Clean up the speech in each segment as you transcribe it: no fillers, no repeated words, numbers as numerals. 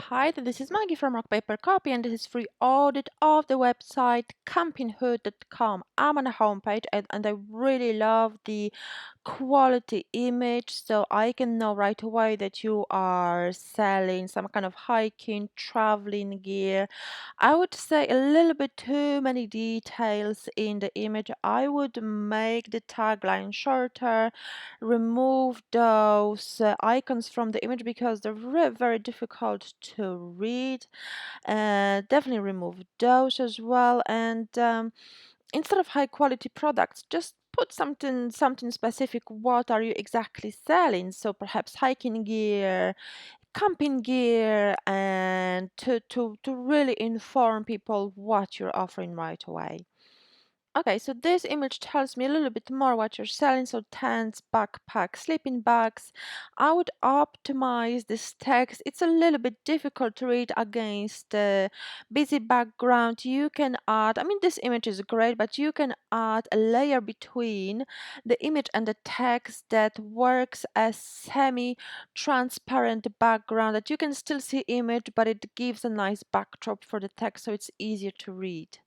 Hi, this is Maggie from Rock Paper Copy, and this is free audit of the website campinghood.com. I'm on a homepage and I really love the quality image, so I can know right away that you are selling some kind of hiking, traveling gear. I would say a little bit too many details in the image. I would make the tagline shorter, remove those icons from the image because they're very difficult to read. Definitely remove those as well. And instead of high quality products, just put something specific. What are you exactly selling? So perhaps hiking gear, camping gear, and to really inform people what you're offering right away. Okay, so this image tells me a little bit more what you're selling. So tents, backpacks, sleeping bags. I would optimize this text. It's a little bit difficult to read against the busy background. You can add, I mean, this image is great, but you can add a layer between the image and the text that works as semi-transparent background that you can still see image, but it gives a nice backdrop for the text so it's easier to read.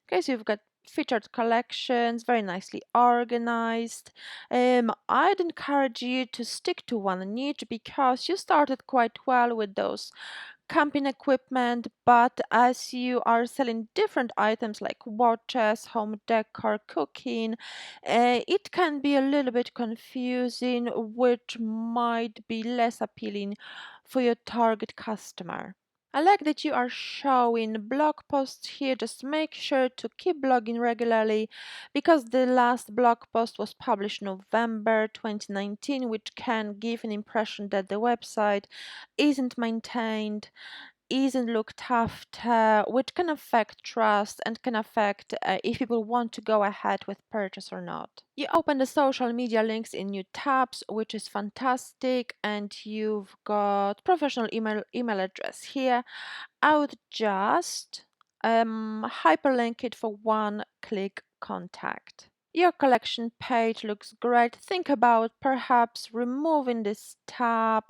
Okay, so you've got featured collections, very nicely organized. I'd encourage you to stick to one niche because you started quite well with those camping equipment, but as you are selling different items like watches, home decor, cooking, it can be a little bit confusing, which might be less appealing for your target customer. I like that you are showing blog posts here. Just make sure to keep blogging regularly because the last blog post was published November 2019, which can give an impression that the website isn't maintained, isn't looked after, which can affect trust and can affect if people want to go ahead with purchase or not. You open the social media links in new tabs, which is fantastic, and you've got professional email address here. I would just hyperlink it for one-click contact. Your collection page looks great. Think about perhaps removing this tab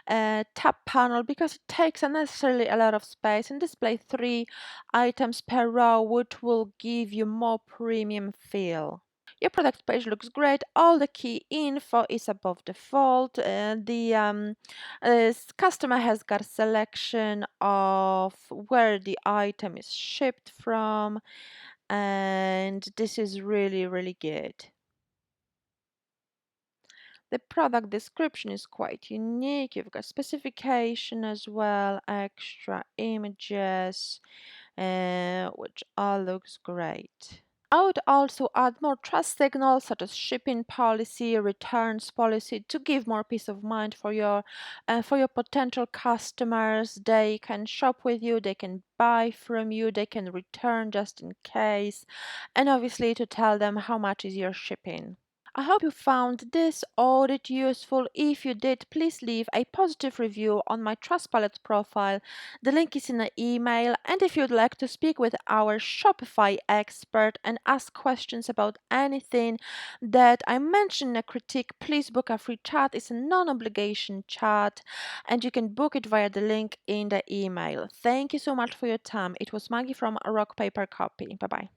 panel because it takes unnecessarily a lot of space and display 3 items per row, which will give you more premium feel. Your product page looks great. All the key info is above default. The customer has got a selection of where the item is shipped from, and this is really good. The product description is quite unique. You've got specification as well, extra images, which all looks great. I would also add more trust signals such as shipping policy, returns policy to give more peace of mind for your potential customers. They can shop with you, they can buy from you, they can return just in case, and obviously to tell them how much is your shipping. I hope you found this audit useful. If you did, please leave a positive review on my Trustpilot profile. The link is in the email. And if you'd like to speak with our Shopify expert and ask questions about anything that I mentioned in a critique, please book a free chat. It's a non-obligation chat, and you can book it via the link in the email. Thank you so much for your time. It was Maggie from Rock Paper Copy. Bye-bye.